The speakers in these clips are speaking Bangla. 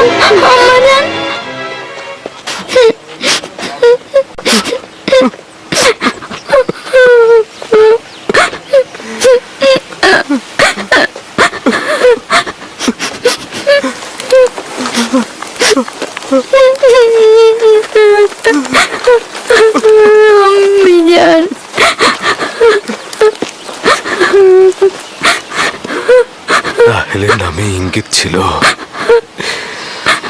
আম্মাজান, আম্মিজান। রাহেলের নামে ইঙ্গিত ছিল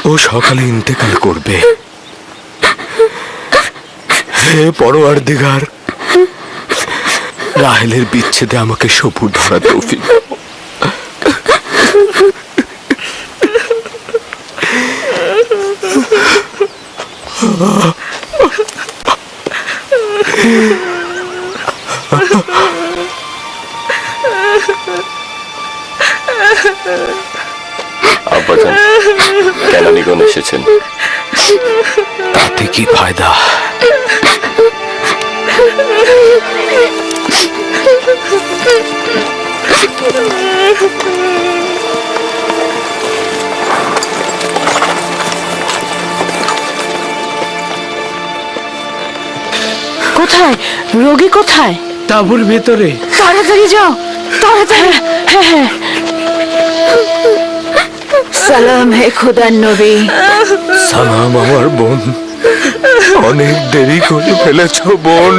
ও সকালে ইন্তেকাল করবে। হে পরওয়ারদিগার, রাহেলের বিচ্ছেদে আমাকে সবুর ধরা তৌফিক। আব্বাজান, কেরানীগণ এসেছেন। তাতে কি ফায়দা? কোথায় রোগী? কোথায়? তাঁবুর ভেতরে। তাড়াতাড়ি যাও, তাড়াতাড়ি। হ্যাঁ হ্যাঁ। সালাম হে খোদার নবী। সালাম আমার বোন। অনেক দেরি করে ফেলেছ বোন,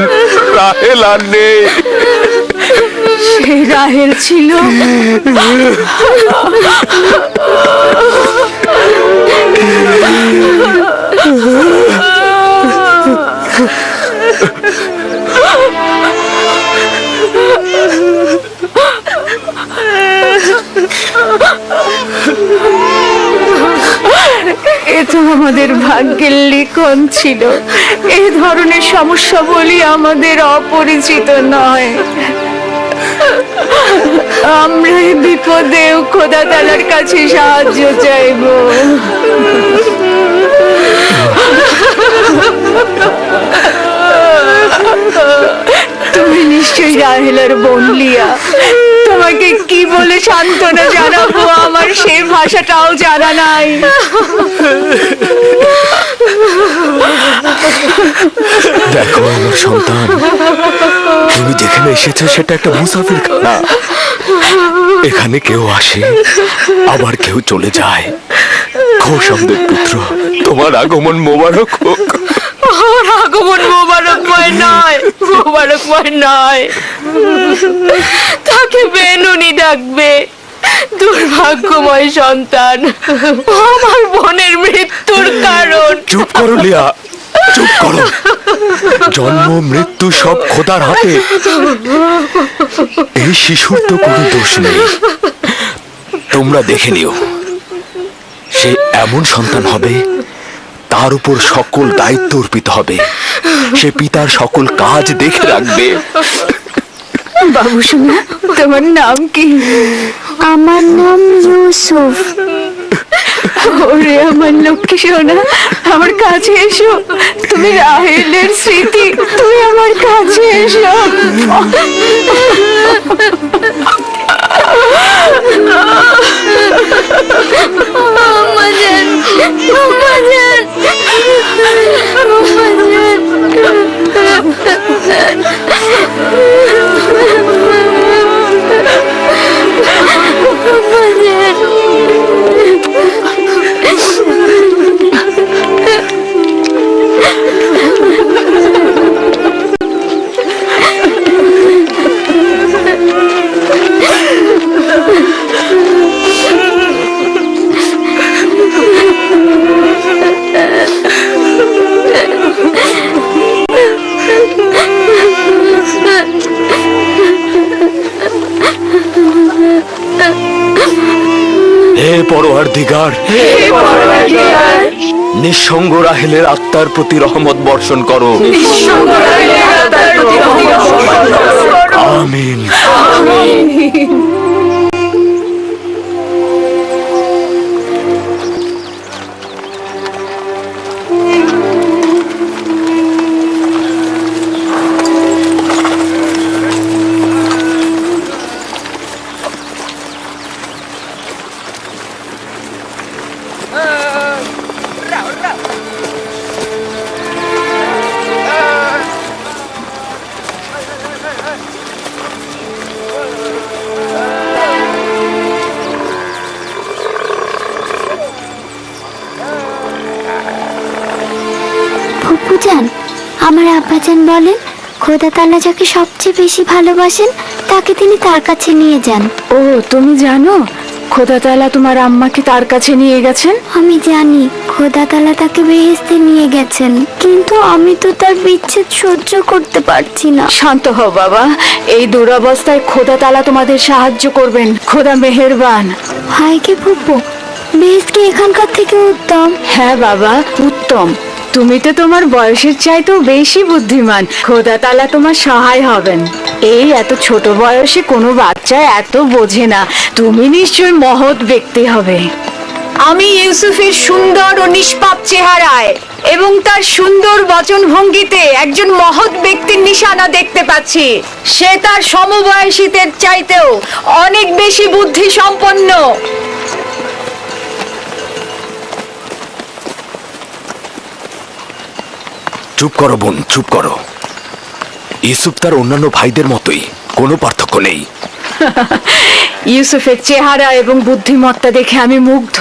রাহেল আর নেই। সে রাহেল ছিল। এ তো আমাদের ভাগ্যের লিখন ছিল। এই ধরনের সমস্যা বলি আমাদের অপরিচিত নয়। আমরা এই বিপদেও খোদা তাআলার কাছে সাহায্য চাইব। তুমি নিশ্চয়ই রাহেলের বোন লিয়া। তোমাকে কি বলে সান্ত্বনা জানাবো, আমার সেই ভাষাটাও জানা নাই। দেখো আমার সন্তান, তুমি যেখানে এসেছো সেটা একটা মুসাফির খানা। এখানে কেউ আসে, আবার কেউ চলে যায়। খোশামদের পুত্র, তোমার আগমন মোবারক হোক। ওর আগমন মোবারকময় নয়, মোবারকময় নয়। তাকে বেনুনি ডাকবে। দুর্ভাগ্যময় সন্তান, আমার বোনের মৃত্যুর কারণ। চুপ করো লিয়া, চুপ করো। জন্ম মৃত্যু সব খোদার হাতে। এই শিশুর তো কোনো দোষ নেই। তোমরা দেখে নিও, সে এমন সন্তান হবে তার উপর সকল দায়িত্ব অর্পিত হবে। সে পিতার সকল কাজ দেখে রাখবে। বাবু সোনা, তোমার নাম কি? আমার নাম ইউসুফ। ওরে আমার লক্ষ্মী সোনা, আমার কাছে এসো। তুমি রাহেলের স্মৃতি, তুমি আমার কাছে এসো। আম্মাজান, আম্মাজান, হে পরওয়ারদিগার, নিঃসঙ্গ রাহেলের আত্মার প্রতি রহমত বর্ষণ করো। আমিন। আব্বাজান, আমার আব্বাজান বলেন খোদা তাআলা যাকে সবচেয়ে বেশি ভালোবাসেন তাকে তিনি তার কাছে নিয়ে যান। ও, তুমি জানো খোদা তাআলা তোমার আম্মাকে তার কাছে নিয়ে গেছেন? আমি জানি খোদা তাআলা তাকে বেহেশতে নিয়ে গেছেন, কিন্তু আমি তো তার বিচ্ছেদ সহ্য করতে পারছি না। শান্ত হও বাবা, এই দুরবস্থায় খোদা তাআলা তোমাদের সাহায্য করবেন। খোদা মেহেরবান। হায় কি ফুপু, বেহেশত কি এখানকার থেকে উত্তম? হ্যাঁ বাবা, উত্তম। তুমি তো তোমার বয়সের চাইতেও বেশি বুদ্ধিমান। খোদা তাআলা তোমার সহায় হবেন। এই এত ছোট বয়সে কোনো বাচ্চা এত বোঝে না। তুমি নিশ্চয়ই মহৎ ব্যক্তি হবে। আমি ইউসুফের সুন্দর ও নিষ্পাপ চেহারায় এবং তার সুন্দর বচনভঙ্গিতে একজন মহৎ ব্যক্তির নিশানা দেখতে পাচ্ছি। সে তার সমবয়সীদের চাইতেও অনেক বেশি বুদ্ধি সম্পন্ন। চুপ করো বোন, চুপ করো। ইউসুফ তার অন্যান্য ভাইদের মতোই, কোনো পার্থক্য নেই। ইউসুফের চেহারা এবং বুদ্ধিমত্তা দেখে আমি মুগ্ধ।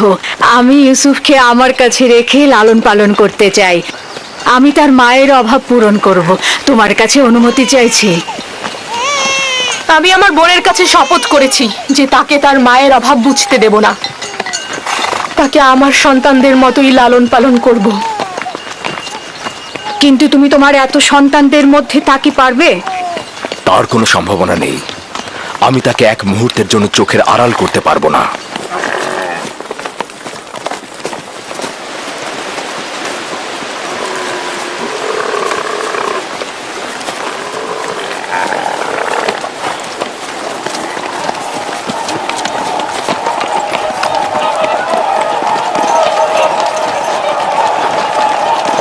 আমি ইউসুফকে আমার কাছে রেখে লালন পালন করতে চাই। আমি তার মায়ের অভাব পূরণ করব। তোমার কাছে অনুমতি চাইছি। আমি আমার বোনের কাছে শপথ করেছি যে তাকে তার মায়ের অভাব বুঝতে দেব না। তাকে আমার সন্তানদের মতোই লালন পালন করব। কিন্তু তুমি তোমার এত সন্তানদের মধ্যে তা কি পারবে? তার কোনো সম্ভাবনা নেই। আমি তাকে এক মুহূর্তের জন্য চোখের আড়াল করতে পারবো না।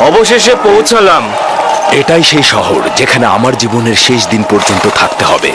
অবশেষে পৌঁছালাম। এটাই সেই শহর যেখানে আমার জীবনের শেষ দিন পর্যন্ত থাকতে হবে।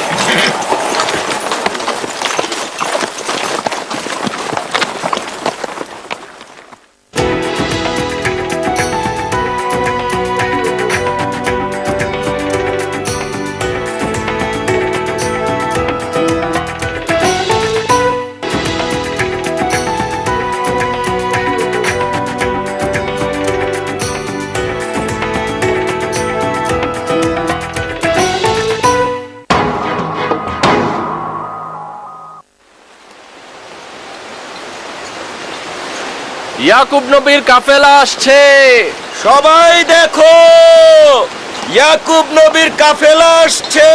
ইয়াকুব নবীর কাফেলা আসছে। সবাই দেখো, ইয়াকুব নবীর কাফেলা আসছে।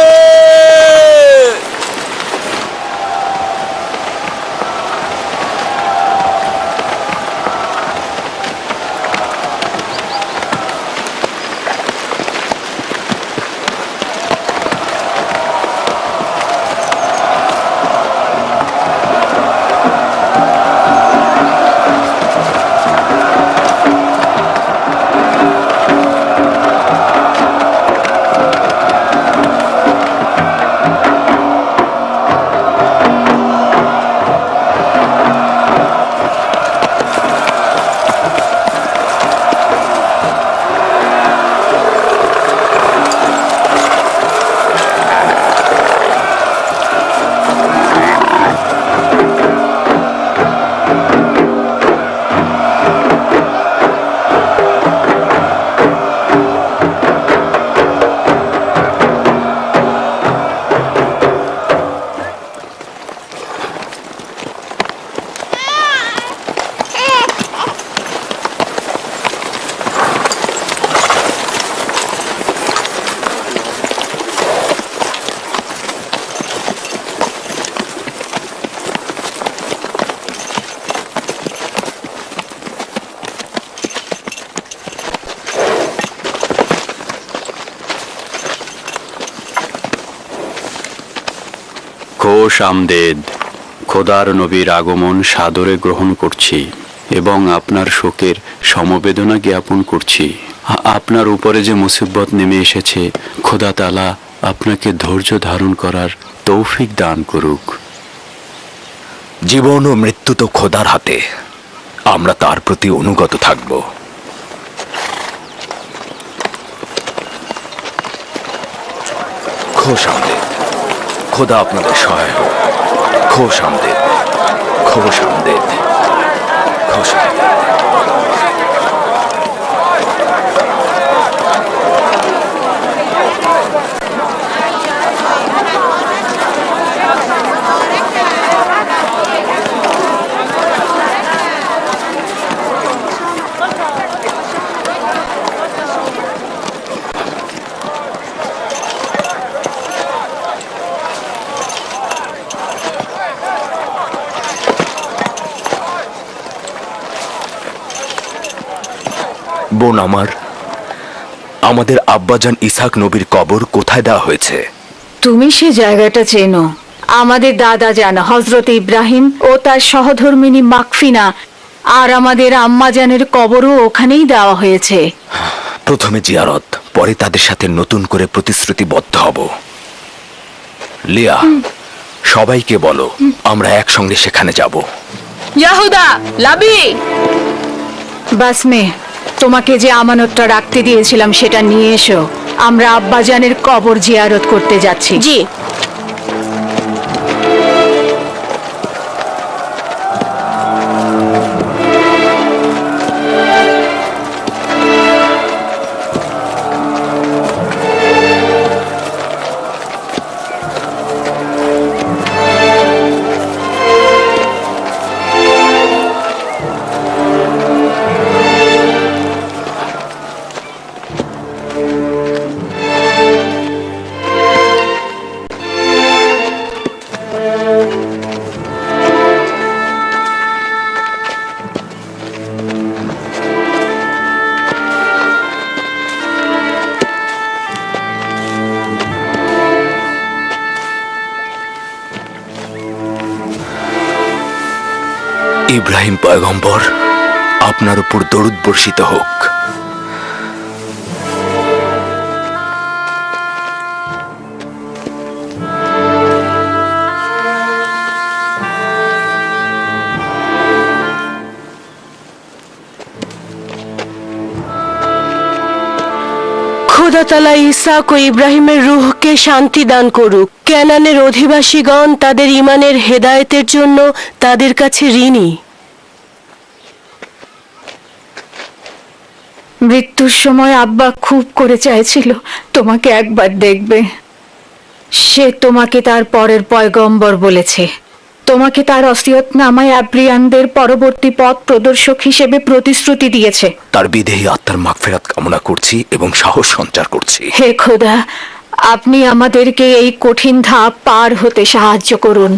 খোশ আমদেদ। খোদার নবীর আগমন সাদরে গ্রহণ করছি এবং আপনার শোকের সমবেদনা জ্ঞাপন করছি। আপনার উপরে যে মুসিবত নেমে এসেছে, খোদা তাআলা আপনাকে ধৈর্য ধারণ করার তৌফিক দান করুক। জীবন ও মৃত্যু তো খোদার হাতে, আমরা তার প্রতি অনুগত থাকব। খোশ আমদেদ। খোদা আপনাদের সহায় হোক। খোশ আমদেদ, খোশ আমদেদ, খোশ আমদেদ। বোন আমার, আমাদের আব্বাজান ইসহাক নবীর কবর কোথায় দেওয়া হয়েছে? তুমি সে জায়গাটা চেনো। আমাদের দাদা জান হজরত ইব্রাহিম ও তার সহধর্মিনী মাকফিনা আর আমাদের আম্মাজানের কবরও ওখানেই দেওয়া হয়েছে। প্রথমে জিয়ারত, পরে তাদের সাথে নতুন করে প্রতিশ্রুতিবদ্ধ হব। লিয়া, সবাইকে বলো আমরা একসঙ্গে সেখানে যাব। ইয়াহুদা, লাবি, বাসমে, তোমাকে যে আমানতটা রাখতে দিয়েছিলাম সেটা নিয়ে এসো। আমরা আব্বাজানের কবর জিয়ারত করতে যাচ্ছি। জি। ইব্রাহিম পয়গম্বর, আপনার উপর দরুদ বর্ষিত হোক। খোদা তাআলা ইসহাক ও ইব্রাহিমের রূহকে শান্তি দান করুক। কেনানের অধিবাসীগণ তাদের ঈমানের হেদায়েতের জন্য তাদের কাছে ঋণী। মৃত্যুর সময় আব্বা খুব করে চাইছিল তোমাকে একবার দেখবে। সে তোমাকে তার পরের পয়গম্বর বলেছে। তোমাকে তার ওসিয়তনামায় আব্রিয়ানদের পরবর্তী পথ প্রদর্শক হিসেবে প্রতিশ্রুতি দিয়েছে। তার বিদেহী আত্মার মাগফিরাত কামনা করছি এবং সাহস সঞ্চার করছি। হে খোদা, আপনি আমাদেরকে এই কঠিন ধাপ পার হতে সাহায্য করুন।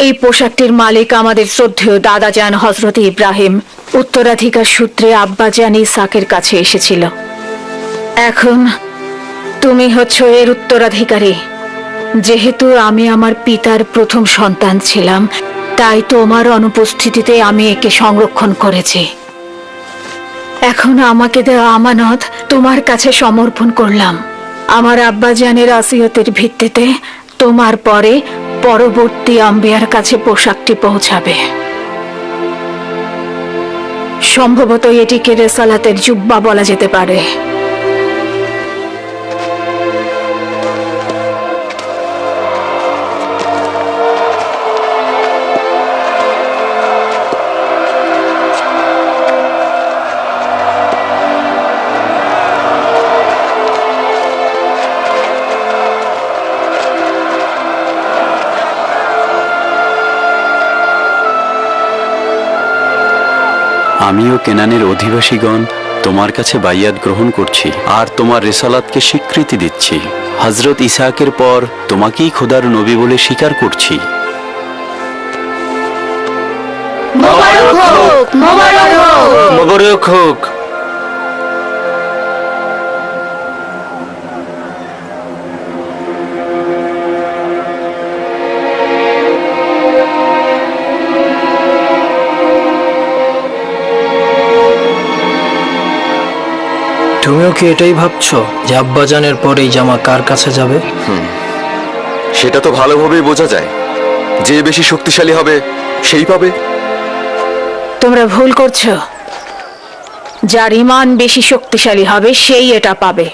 এই পোশাকটির মালিক আমাদের শ্রদ্ধেয় দাদা জান হজরত ইব্রাহিম। উত্তরাধিকার সূত্রে আব্বা জান ইসহাকের কাছে এসেছিল। এখন তুমি হচ্ছ এর উত্তরাধিকারী। যেহেতু আমি আমার পিতার প্রথম সন্তান ছিলাম, তাই তোমার অনুপস্থিতিতে আমি একে সংরক্ষণ করেছি। এখন আমাকে দেওয়া আমানত তোমার কাছে সমর্পণ করলাম। আমার আব্বাজানের ওসিয়তের ভিত্তিতে তোমার পরে পরবর্তী আম্বিয়ার কাছে পোশাকটি পৌঁছাবে। সম্ভবত এটিকে রেসালাতের জুব্বা বলা যেতে পারে। আমিও কেনানের অধিবাসীগণ তোমার কাছে বাইয়াত গ্রহণ করছি আর তোমার রিসালাতকে স্বীকৃতি দিচ্ছি। হযরত ইসহাকের পর তোমাকেই খোদার নবী বলে স্বীকার করছি। মোবারক হোক। তুমিও কি এটাই ভাবছো যে আব্বাজানের পর এই জামা কার কাছে যাবে? সেটা তো ভালোভাবেই বোঝা যায়। যে বেশি শক্তিশালী হবে সেই পাবে। তোমরা ভুল করছো। যার ঈমান বেশি শক্তিশালী হবে সেই এটা পাবে।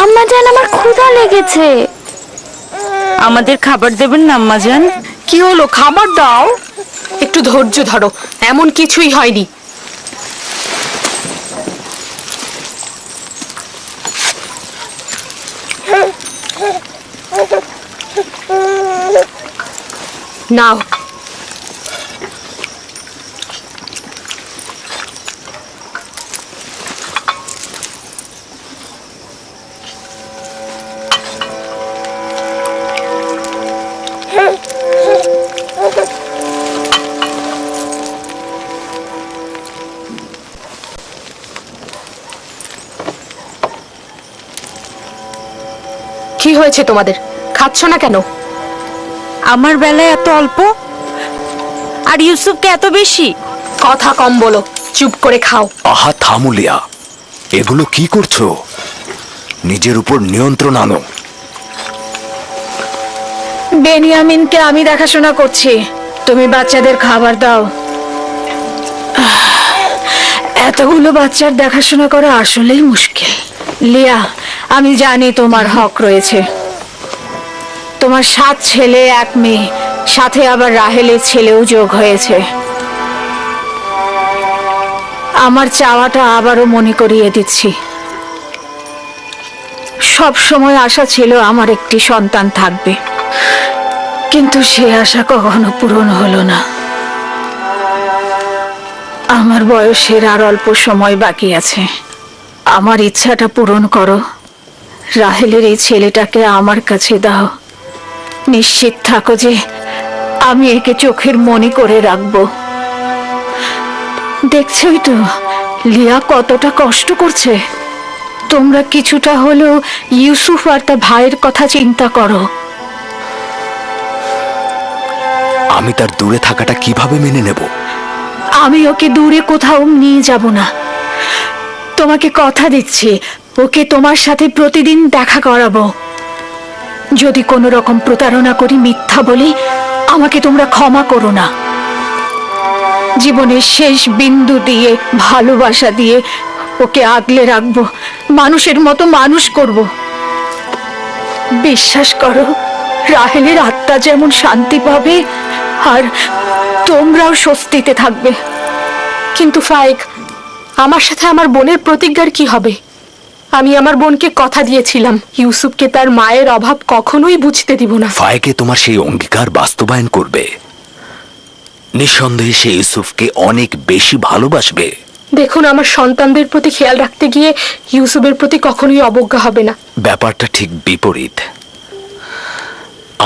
আম্মাজান, আমার ক্ষুধা লেগেছে। আমাদের খাবার দেবেন না আম্মাজান? কি হলো, খাবার দাও। একটু ধৈর্য ধরো, এমন কিছুই হয়নি। নাও। কি হয়েছে তোমাদের, খাচ্ছ না কেন? আমার বেলায় এত অল্প আর ইউসুফকে এত বেশি। কথা কম বলো, চুপ করে খাও। আহা থামুলিয়া, এগুলো কি করছো? নিজের উপর নিয়ন্ত্রণ আনো। বেনিয়ামিনকে আমি দেখাশোনা করছি, তুমি বাচ্চাদের খাবার দাও। এতগুলো বাচ্চার দেখাশোনা করা আসলেই মুশকিল। লিয়া, আমি জানি তোমার হক রয়েছে। তোমার 7 ছেলে 1 মেয়ে, সাথে আবার রাহেলের ছেলেও যোগ হয়েছে। আমার চাওয়াটা আবারও মনে করিয়ে দিচ্ছি। সব সময় আশা ছিল আমার একটি সন্তান থাকবে, কিন্তু সে আশা কখনো পূরণ হলো না। আমার বয়সের আর অল্প সময় বাকি আছে। আমার ইচ্ছাটা পূরণ করো। রাহেলের এই ছেলেটাকে আমার কাছে দাও। নিশ্চিত থাকো যে আমি একে চোখের মনি করে রাখবো। দেখছই তো লিয়া কতটা কষ্ট করছে। তোমরা কিছুটা হলেও ইউসুফ আর তার ভাইয়ের কথা চিন্তা করো। আমি তার দূরে থাকাটা কিভাবে মেনে নেব? আমি ওকে দূরে কোথাও নিয়ে যাব না। তোমাকে কথা দিচ্ছি, ওকে তোমার সাথে প্রতিদিন দেখা করাবো। যদি কোনো রকম প্রতারণা করি, মিথ্যা বলি, আমাকে তোমরা ক্ষমা করো না। জীবনের শেষ বিন্দু দিয়ে, ভালোবাসা দিয়ে ওকে আগলে রাখবো, মানুষের মতো মানুষ করব। বিশ্বাস করো, রাহেলের আত্মা যেমন শান্তি পাবে আর তোমরাও স্বস্তিতে থাকবে। কিন্তু ফায়েক, আমার সাথে আমার বোনের প্রতিজ্ঞার কি হবে? আমি আমার বোনকে কথা দিয়েছিলাম, ইউসুফকে তার মায়ের অভাব কখনোই বুঝতে দিব না। ফায়েকে তোমার সেই অঙ্গীকার বাস্তবায়ন করবে। নিঃসন্দেহে সে ইউসুফকে অনেক বেশি ভালোবাসবে। দেখুন, আমার সন্তানদের প্রতি খেয়াল রাখতে গিয়ে ইউসুফের প্রতি কখনোই অবজ্ঞা হবে না। ব্যাপারটা ঠিক বিপরীত।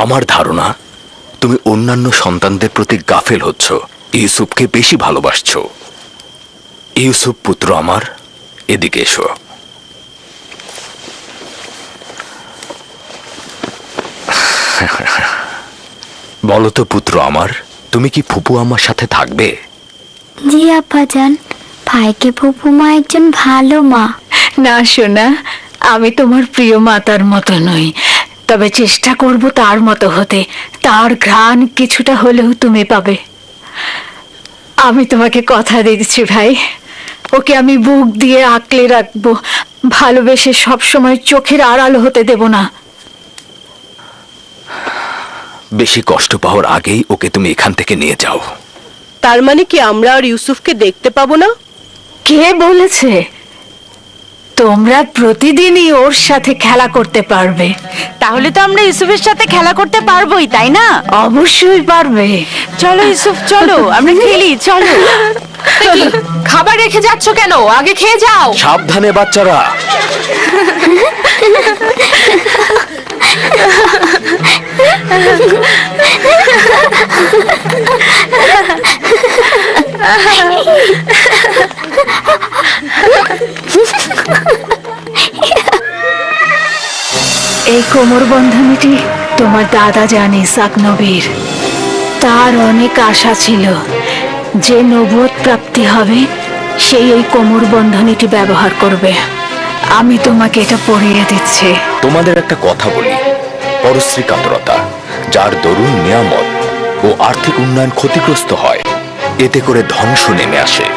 আমার ধারণা তুমি অন্যান্য সন্তানদের প্রতি গাফেল হচ্ছ, ইউসুফকে বেশি ভালোবাসছো। ইউসুফ পুত্র আমার, এদিকে এসো। বলো তো পুত্র আমার, তুমি কি ফুপু আমার সাথে থাকবে? জি আব্বাজান, ভাইকে ফুপু মা একজন ভালো মা। না সোনা, আমি তোমার প্রিয় মাতার মতো নই, তবে চেষ্টা করব তার মতো হতে। তার ঘ্রাণ কিছুটা হলেও তুমি পাবে। আমি তোমাকে কথা দিচ্ছি ভাই, ওকে আমি বুক দিয়ে আঁকলে রাখবো, ভালোবেসে সবসময় চোখের আড়াল হতে দেব না। বেশি কষ্ট পাওয়ার আগেই ওকে তুমি এখান থেকে নিয়ে যাও। তার মানে কি আমরা আর ইউসুফকে দেখতে পাবো না? কে বলেছে? তোমরা প্রতিদিনই ওর সাথে খেলা করতে পারবে। তাহলে তো আমরা ইউসুফের সাথে খেলা করতে পারবোই, তাই না? অবশ্যই পারবে। চলো ইউসুফ, চলো আমরা খেলি, চলো। কি, খাবার রেখে যাচ্ছ কেন? আগে খেয়ে যাও। সাবধানে বাচ্চারা। এই কোমর বন্ধনীটি তোমার দাদা জান ইসাক নবীর। তার অনেক আশা ছিল যে নবুয়ত প্রাপ্তি হবে সেই এই কোমর বন্ধনীটি ব্যবহার করবে। আমি তোমাকে এটা পরিয়ে দিচ্ছি। তোমাদের একটা কথা বলি, পরশ্রী কাতরতা যার দরুন নিয়ামত ও আর্থিক উন্নয়ন ক্ষতিগ্রস্ত হয়, এতে করে ধ্বংস নেমে আসে।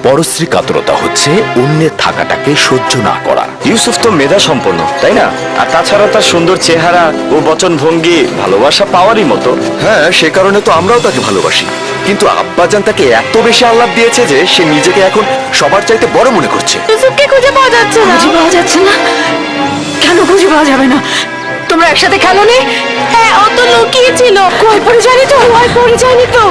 পরশ্রী কাতরতা হচ্ছে অন্যের থাকাটাকে সহ্য না করা। ইউসুফ তো মেধা সম্পন্ন, তাই না? আর তাছাড়া তার সুন্দর চেহারা ও বচন ভঙ্গি ভালোবাসা পাওয়ারই মতো। হ্যাঁ, সে কারণে তো আমরাও তাকে ভালোবাসি, কিন্তু আব্বাজান তাকে এত বেশি আহ্লাদ দিয়েছে যে সে নিজেকে এখন সবার চাইতে বড় মনে করছে। ইউসুফকে খুঁজে পাওয়া যাচ্ছে না। খুঁজে পাওয়া যাচ্ছে না? কেন খুঁজে পাওয়া যাবে না? তোমরা একসাথে খেলো নি? হ্যাঁ, ও তো লুকিয়ে ছিল। কই পড়ে যায়নি তো? কই পড়ে যায়নি তো?